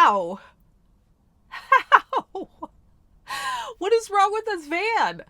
How? How? What is wrong with this van?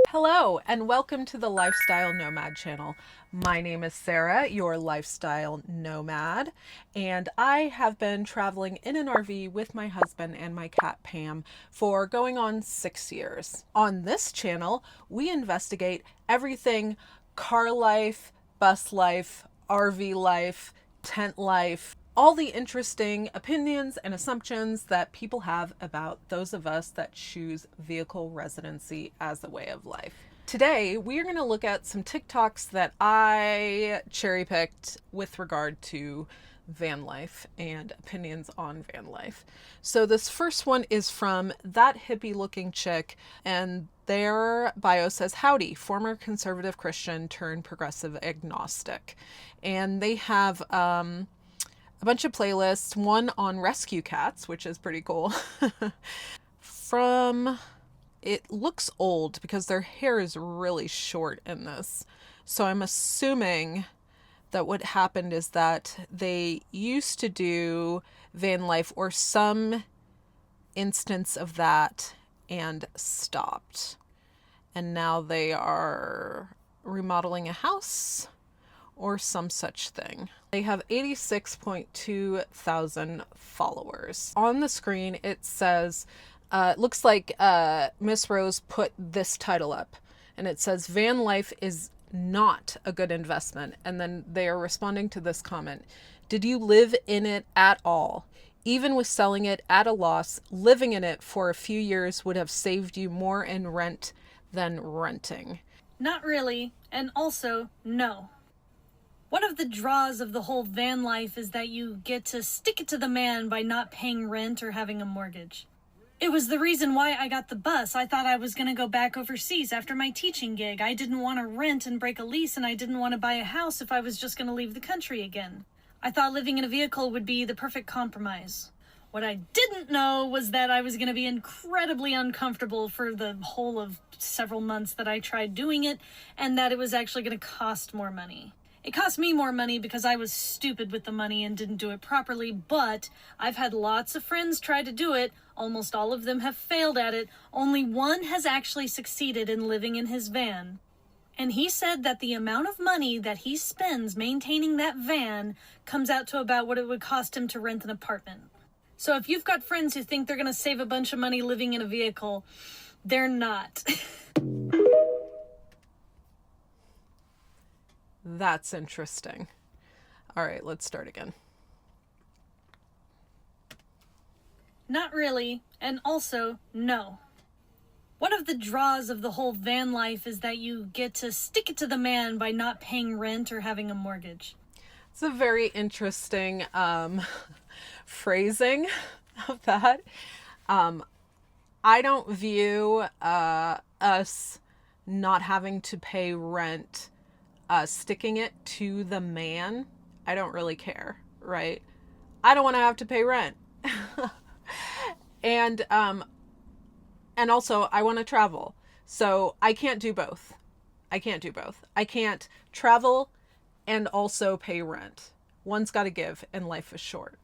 Hello, and welcome to the Lifestyle Nomad channel. My name is Sarah, your lifestyle nomad, and I have been traveling in an RV with my husband and my cat Pam for going on 6 years. On this channel, we investigate everything car life, bus life, RV life, tent life, all the interesting opinions and assumptions that people have about those of us that choose vehicle residency as a way of life. Today, we are going to look at some TikToks that I cherry picked with regard to van life and opinions on van life. So this first one is from ThatHippieLookingChick, and their bio says, "Howdy, former conservative Christian turned progressive agnostic." And they have a bunch of playlists, one on rescue cats, which is pretty cool. It looks old because their hair is really short in this. So I'm assuming that what happened is that they used to do van life or some instance of that and stopped. And now they are remodeling a house or some such thing. They have 86.2 thousand followers. On the screen, it says, it looks like Miss Rose put this title up, and it says, "Van life is not a good investment." And then they are responding to this comment. "Did you live in it at all? Even with selling it at a loss, living in it for a few years would have saved you more in rent than renting." Not really, and also, no. One of the draws of the whole van life is that you get to stick it to the man by not paying rent or having a mortgage. It was the reason why I got the bus. I thought I was going to go back overseas after my teaching gig. I didn't want to rent and break a lease, and I didn't want to buy a house if I was just going to leave the country again. I thought living in a vehicle would be the perfect compromise. What I didn't know was that I was going to be incredibly uncomfortable for the whole of several months that I tried doing it, and that it was actually going to cost more money. It cost me more money because I was stupid with the money and didn't do it properly, but I've had lots of friends try to do it. Almost all of them have failed at it. Only one has actually succeeded in living in his van. And he said that the amount of money that he spends maintaining that van comes out to about what it would cost him to rent an apartment. So if you've got friends who think they're going to save a bunch of money living in a vehicle, they're not. That's interesting. All right, let's start again. Not really, and also, no. One of the draws of the whole van life is that you get to stick it to the man by not paying rent or having a mortgage. It's a very interesting phrasing of that. I don't view us not having to pay rent, sticking it to the man. I don't really care, right? I don't want to have to pay rent. And also I want to travel. So I can't do both. I can't travel and also pay rent. One's got to give, and life is short.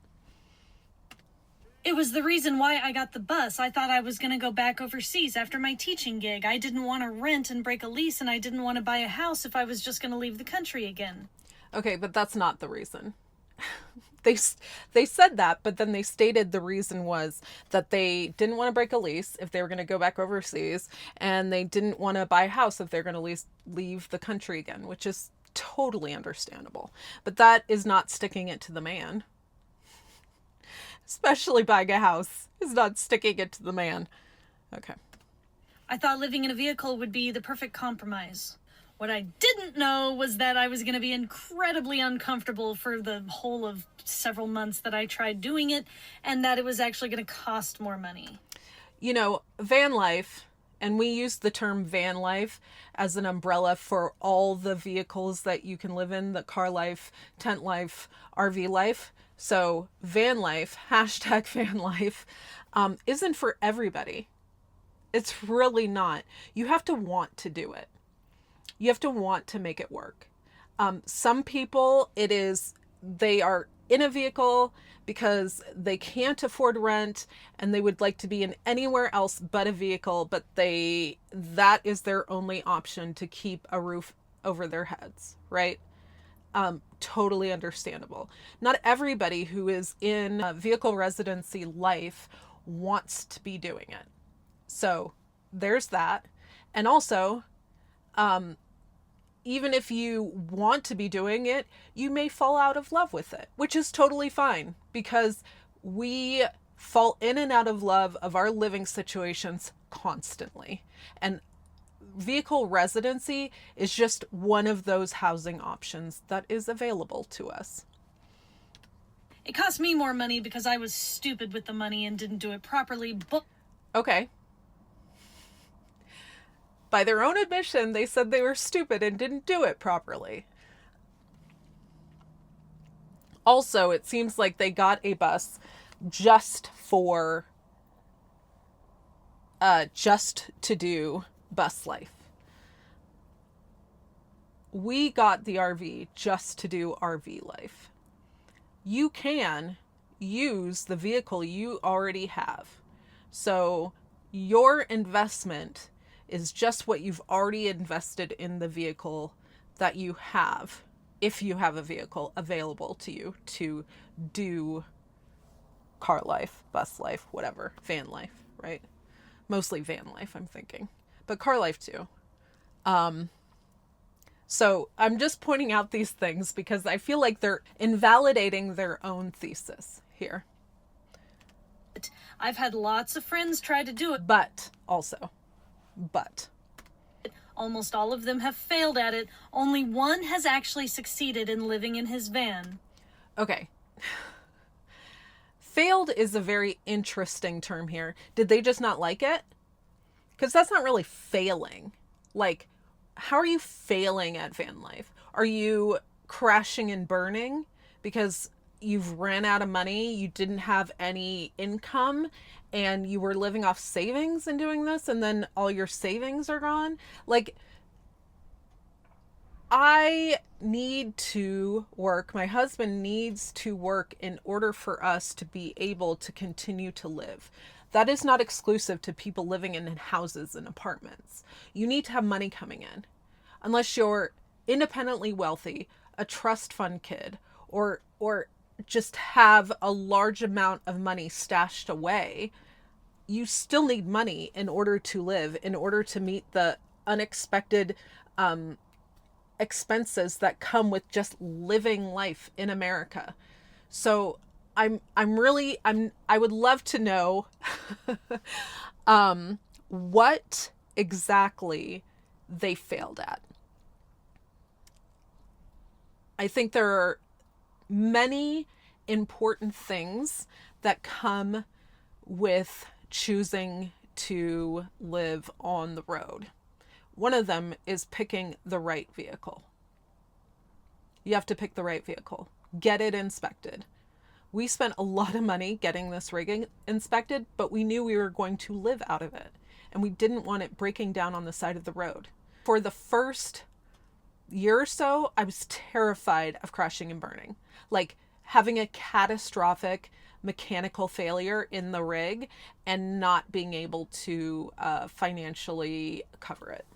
It was the reason why I got the bus. I thought I was going to go back overseas after my teaching gig. I didn't want to rent and break a lease, and I didn't want to buy a house if I was just going to leave the country again. Okay, but that's not the reason. They said that, but then they stated the reason was that they didn't want to break a lease if they were going to go back overseas, and they didn't want to buy a house if they're going to leave the country again, which is totally understandable. But that is not sticking it to the man. Especially buying a house is not sticking it to the man. Okay. I thought living in a vehicle would be the perfect compromise. What I didn't know was that I was going to be incredibly uncomfortable for the whole of several months that I tried doing it, and that it was actually going to cost more money. You know, van life, and we use the term van life as an umbrella for all the vehicles that you can live in, the car life, tent life, RV life. So van life, hashtag van life, isn't for everybody. It's really not. You have to want to do it. You have to want to make it work. Some people, they are in a vehicle because they can't afford rent and they would like to be in anywhere else but a vehicle, but that is their only option to keep a roof over their heads, right? Totally understandable. Not everybody who is in a vehicle residency life wants to be doing it. So there's that. And also, even if you want to be doing it, you may fall out of love with it, which is totally fine because we fall in and out of love of our living situations constantly. And vehicle residency is just one of those housing options that is available to us. It cost me more money because I was stupid with the money and didn't do it properly, but... Okay. By their own admission, they said they were stupid and didn't do it properly. Also, it seems like they got a bus just to do bus life. We got the RV just to do RV life. You can use the vehicle you already have. So your investment is just what you've already invested in the vehicle that you have, if you have a vehicle available to you to do car life, bus life, whatever, van life, right? Mostly van life, I'm thinking, but car life too. So I'm just pointing out these things because I feel like they're invalidating their own thesis here. I've had lots of friends try to do it. But Almost all of them have failed at it. Only one has actually succeeded in living in his van. Okay. Failed is a very interesting term here. Did they just not like it? Because that's not really failing. Like, how are you failing at van life? Are you crashing and burning because you've ran out of money, you didn't have any income, and you were living off savings and doing this, and then all your savings are gone? Like, I need to work. My husband needs to work in order for us to be able to continue to live. That is not exclusive to people living in houses and apartments. You need to have money coming in. Unless you're independently wealthy, a trust fund kid, or just have a large amount of money stashed away, you still need money in order to live, in order to meet the unexpected expenses that come with just living life in America. So I would love to know what exactly they failed at. I think there are many important things that come with choosing to live on the road. One of them is picking the right vehicle. You have to pick the right vehicle. Get it inspected. We spent a lot of money getting this rig inspected, but we knew we were going to live out of it, and we didn't want it breaking down on the side of the road. For the first year or so, I was terrified of crashing and burning. Like having a catastrophic mechanical failure in the rig and not being able to financially cover it.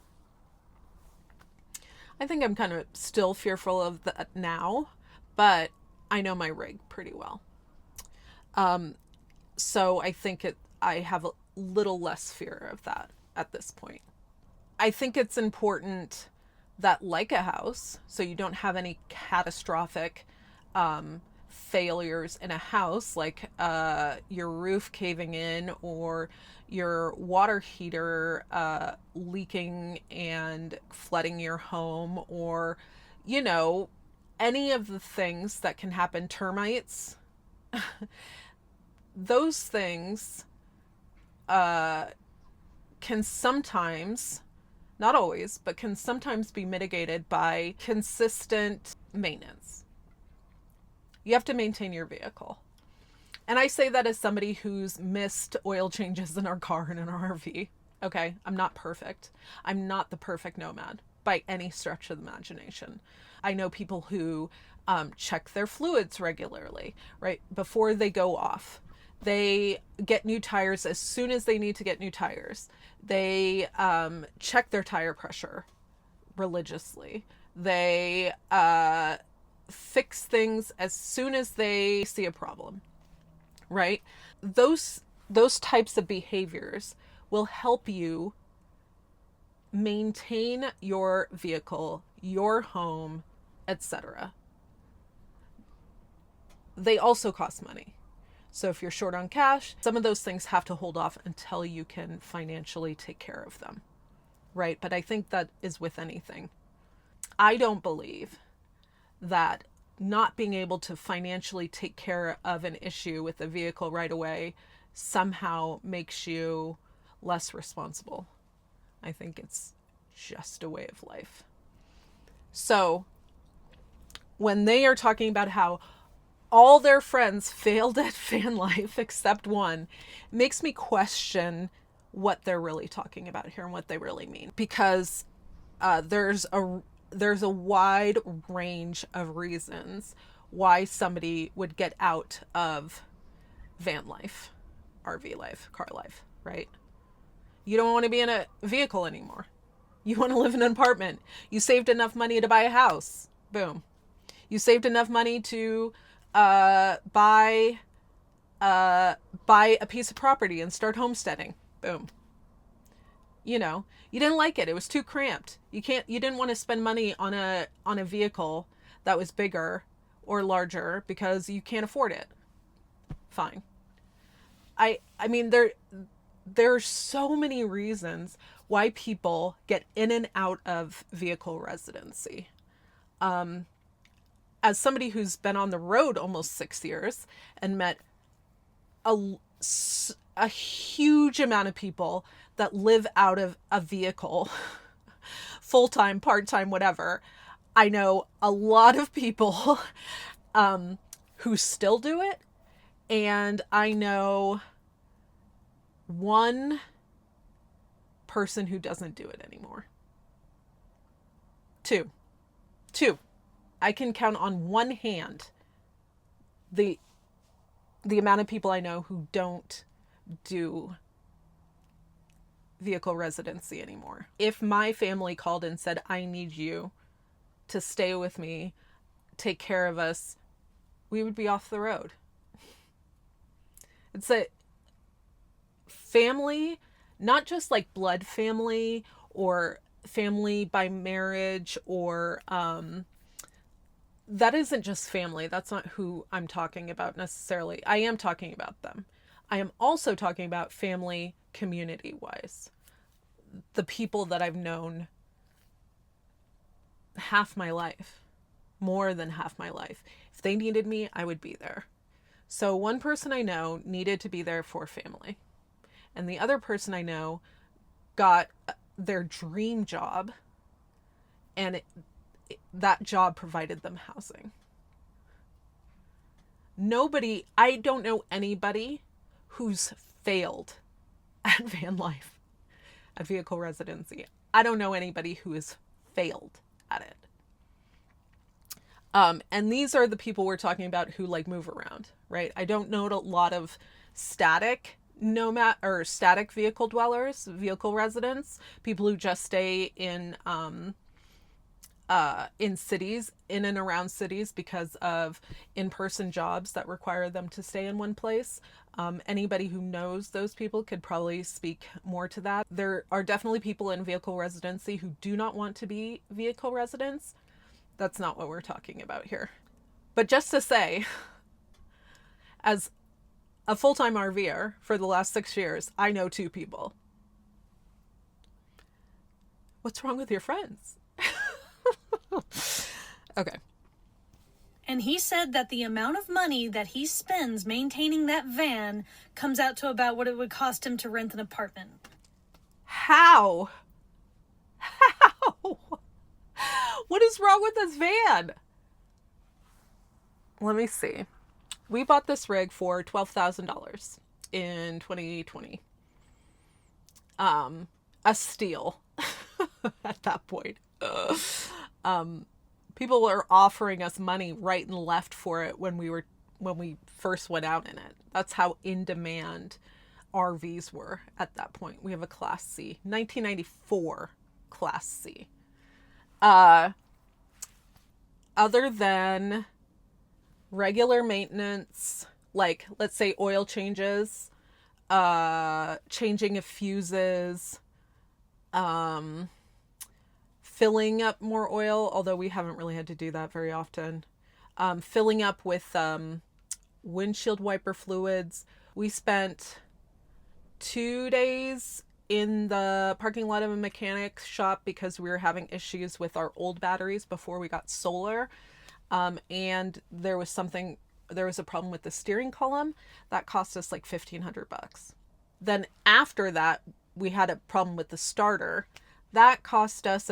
I think I'm kind of still fearful of that now, but I know my rig pretty well. So I think I have a little less fear of that at this point. I think it's important that, like a house, so you don't have any catastrophic failures in a house, like your roof caving in or your water heater leaking and flooding your home, or, you know, any of the things that can happen, termites. Those things can sometimes, not always, but can sometimes be mitigated by consistent maintenance. You have to maintain your vehicle. And I say that as somebody who's missed oil changes in our car and in our RV. Okay, I'm not perfect. I'm not the perfect nomad by any stretch of the imagination. I know people who check their fluids regularly, right? Before they go off. They get new tires as soon as they need to get new tires. They check their tire pressure religiously. They fix things as soon as they see a problem, right? Those types of behaviors will help you maintain your vehicle, your home, etc. They also cost money. So if you're short on cash, some of those things have to hold off until you can financially take care of them, right? But I think that is with anything. I don't believe that not being able to financially take care of an issue with a vehicle right away somehow makes you less responsible. I think it's just a way of life. So when they are talking about how all their friends failed at van life except one, it makes me question what they're really talking about here and what they really mean. Because there's a wide range of reasons why somebody would get out of van life, RV life, car life, right? You don't want to be in a vehicle anymore. You want to live in an apartment. You saved enough money to buy a house. Boom. You saved enough money to buy a piece of property and start homesteading. Boom. You know, you didn't like it. It was too cramped. You didn't want to spend money on a vehicle that was bigger or larger because you can't afford it. Fine. I mean, there's so many reasons why people get in and out of vehicle residency. As somebody who's been on the road almost 6 years and met a huge amount of people that live out of a vehicle, full-time, part-time, whatever, I know a lot of people who still do it, and I know one person who doesn't do it anymore. Two. I can count on one hand the amount of people I know who don't do vehicle residency anymore. If my family called and said, I need you to stay with me, take care of us, we would be off the road. It's a family, not just like blood family or family by marriage or that isn't just family. That's not who I'm talking about necessarily. I am talking about them. I am also talking about family community-wise. The people that I've known half my life, more than half my life. If they needed me, I would be there. So one person I know needed to be there for family. And the other person I know got their dream job, and that job provided them housing. I don't know anybody who's failed at van life, at vehicle residency. I don't know anybody who has failed at it. And these are the people we're talking about who like move around, right? I don't know a lot of static nomad or static vehicle dwellers, vehicle residents, people who just stay in cities, in and around cities because of in-person jobs that require them to stay in one place. Anybody who knows those people could probably speak more to that. There are definitely people in vehicle residency who do not want to be vehicle residents. That's not what we're talking about here. But just to say, as a full-time RVer for the last 6 years, I know 2 people. What's wrong with your friends? Okay. And he said that the amount of money that he spends maintaining that van comes out to about what it would cost him to rent an apartment. How? What is wrong with this van? Let me see. We bought this rig for $12,000 in 2020. A steal at that point. People were offering us money right and left for it when we first went out in it. That's how in demand RVs were at that point. We have a Class C, 1994 Class C. Other than regular maintenance, like let's say oil changes, changing of fuses, filling up more oil, although we haven't really had to do that very often, filling up with windshield wiper fluids. We spent 2 days in the parking lot of a mechanic shop because we were having issues with our old batteries before we got solar. And there was a problem with the steering column that cost us like $1,500. Then after that, we had a problem with the starter. That cost us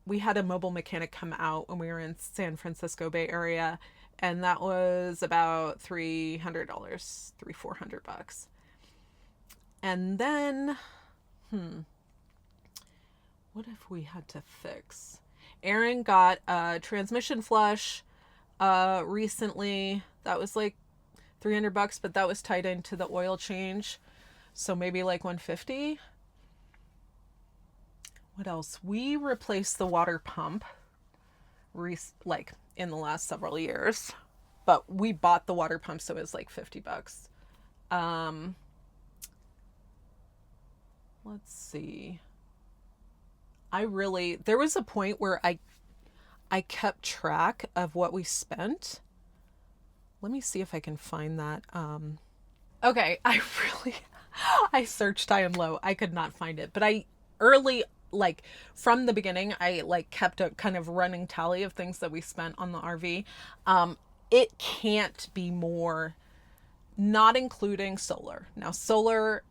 we had a mobile mechanic come out when we were in San Francisco Bay Area, and that was about $400. And then, what if we had to fix? Aaron got a transmission flush recently. That was like $300, but that was tied into the oil change. So maybe like $150. What else? We replaced the water pump like in the last several years, but we bought the water pump, so it was like $50. Let's see. There was a point where I kept track of what we spent. Let me see if I can find that. Okay, I searched high and low. I could not find it, but like from the beginning, I like kept a kind of running tally of things that we spent on the RV. It can't be more, not including solar. Now, solar,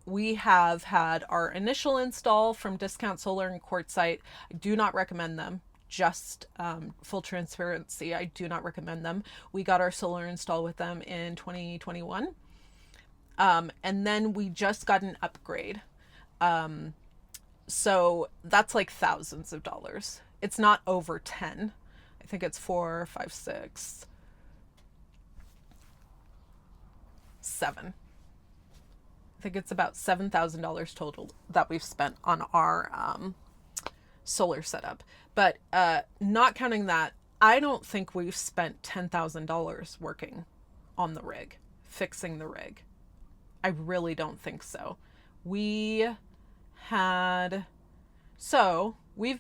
we have had our initial install from Discount Solar and Quartzsite. I do not recommend them. Just full transparency, I do not recommend them. We got our solar install with them in 2021. And then we just got an upgrade. So that's like thousands of dollars. It's not over 10. I think it's 4, 5, 6, 7. I think it's about $7,000 total that we've spent on our solar setup. But not counting that, I don't think we've spent $10,000 working on the rig, fixing the rig. I really don't think so. We've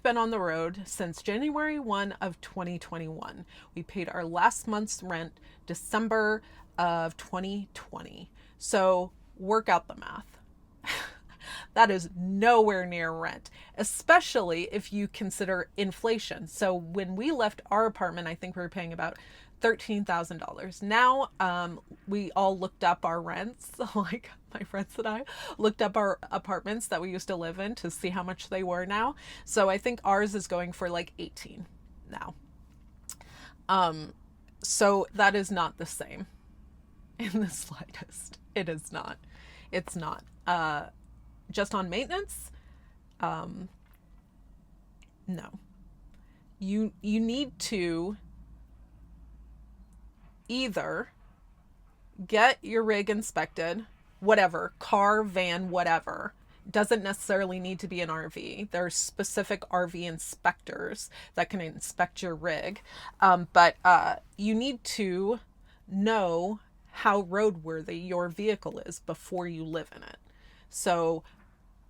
been on the road since January 1 of 2021. We paid our last month's rent December of 2020. So work out the math. That is nowhere near rent, especially if you consider inflation. So when we left our apartment, I think we were paying about $13,000. Now, we all looked up our rents, like my friends and I looked up our apartments that we used to live in to see how much they were now. So I think ours is going for like 18 now. So that is not the same in the slightest. It is not. It's not. Just on maintenance, no. You need to either get your rig inspected, whatever, car, van, whatever. Doesn't necessarily need to be an RV. There's specific RV inspectors that can inspect your rig. But you need to know how roadworthy your vehicle is before you live in it. So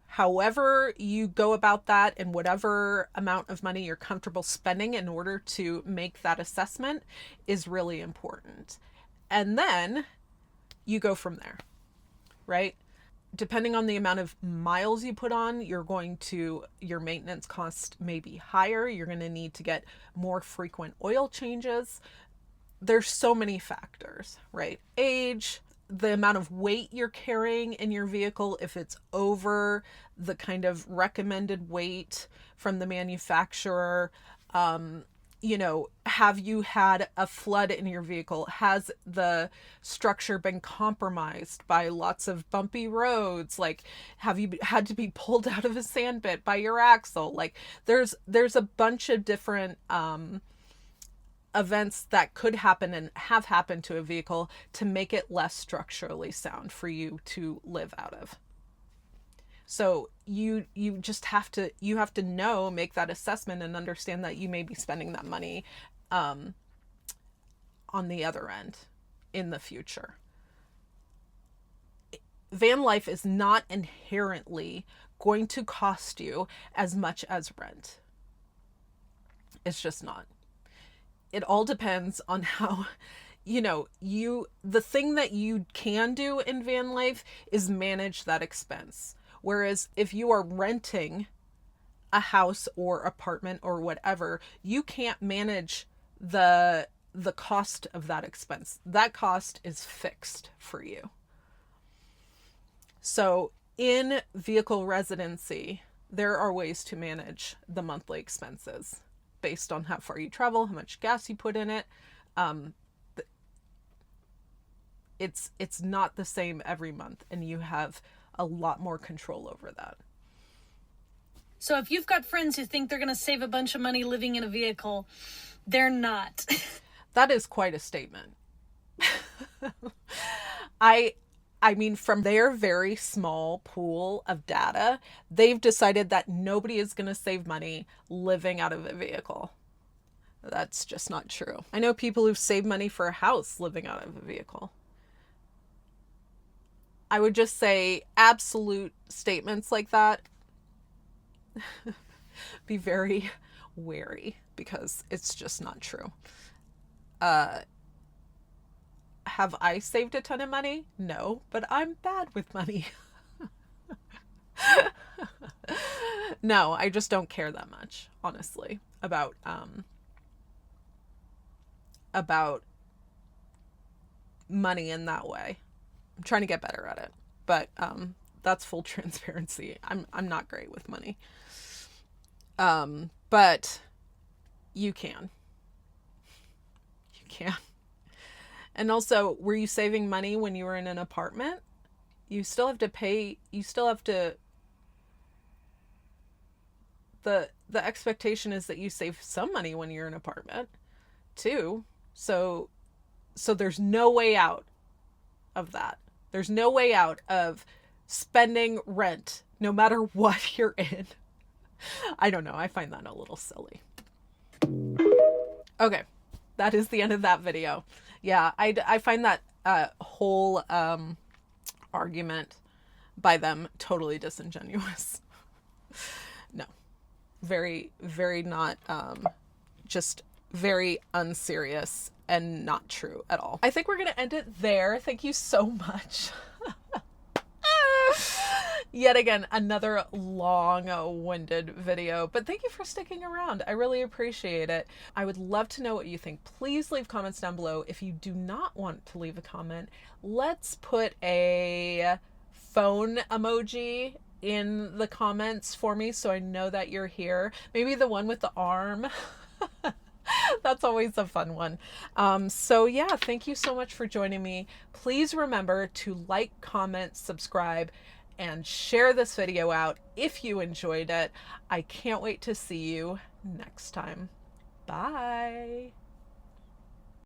however you go about that and whatever amount of money you're comfortable spending in order to make that assessment is really important. And then you go from there, right? Depending on the amount of miles you put on, your maintenance cost may be higher. You're going to need to get more frequent oil changes. There's so many factors, right? Age, the amount of weight you're carrying in your vehicle, if it's over the kind of recommended weight from the manufacturer, have you had a flood in your vehicle? Has the structure been compromised by lots of bumpy roads? Like, have you had to be pulled out of a sand pit by your axle? Like, there's a bunch of different events that could happen and have happened to a vehicle to make it less structurally sound for you to live out of. So you just have to know, make that assessment and understand that you may be spending that money on the other end in the future. Van life is not inherently going to cost you as much as rent. It's just not. It all depends on how, the thing that you can do in van life is manage that expense. Whereas if you are renting a house or apartment or whatever, you can't manage the cost of that expense. That cost is fixed for you. So in vehicle residency, there are ways to manage the monthly expenses based on how far you travel, how much gas you put in it. It's not the same every month, and you have a lot more control over that. So if you've got friends who think they're going to save a bunch of money living in a vehicle, they're not. That is quite a statement. I mean, from their very small pool of data, they've decided that nobody is going to save money living out of a vehicle. That's just not true. I know people who've saved money for a house living out of a vehicle. I would just say absolute statements like that, be very wary, because it's just not true. Have I saved a ton of money? No, but I'm bad with money. No, I just don't care that much, honestly, about money in that way. I'm trying to get better at it, but that's full transparency. I'm not great with money. But you can. And also, were you saving money when you were in an apartment? You still have to pay, the expectation is that you save some money when you're in an apartment too. So there's no way out of that. There's no way out of spending rent no matter what you're in. I don't know. I find that a little silly. Okay. That is the end of that video. Yeah, I find that whole argument by them totally disingenuous. No. Very, very not, just very unserious and not true at all. I think we're going to end it there. Thank you so much. Yet again, another long-winded video, but thank you for sticking around. I really appreciate it. I would love to know what you think. Please leave comments down below. If you do not want to leave a comment, let's put a phone emoji in the comments for me so I know that you're here. Maybe the one with the arm. That's always a fun one. So yeah, thank you so much for joining me. Please remember to like, comment, subscribe, and share this video out if you enjoyed it. I can't wait to see you next time. Bye.